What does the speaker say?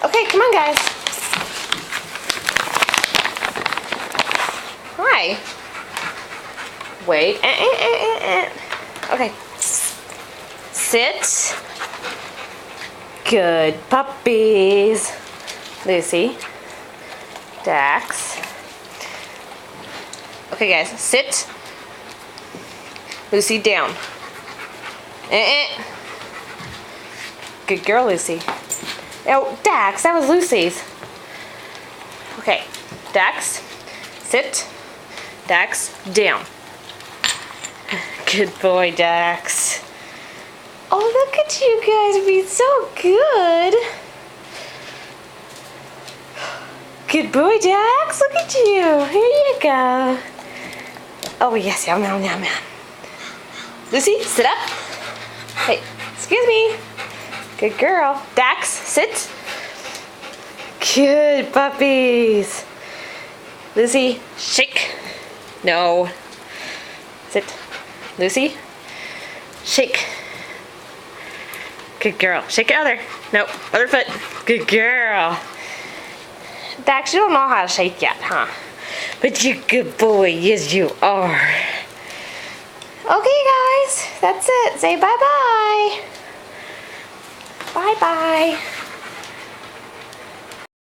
Okay, come on, guys. Hi. Wait. Okay. Sit. Good puppies. Lucy. Dax. Okay, guys, sit. Lucy, down. Good girl, Lucy. Oh, Dax, that was Lucy's. Okay, Dax, sit. Dax, down. Good boy, Dax. Oh, look at you guys being so good. Good boy, Dax. Look at you. Here you go. Oh, yes, yum, yum, yum, yum. Lucy, sit up. Hey, excuse me. Good girl. Dax, sit. Good puppies. Lucy, shake. No. Sit. Lucy, shake. Good girl. Shake your other. No, other foot. Good girl. Dax, you don't know how to shake yet, huh? But you're a good boy. Yes, you are. Okay, guys. That's it. Say bye-bye. Bye-bye.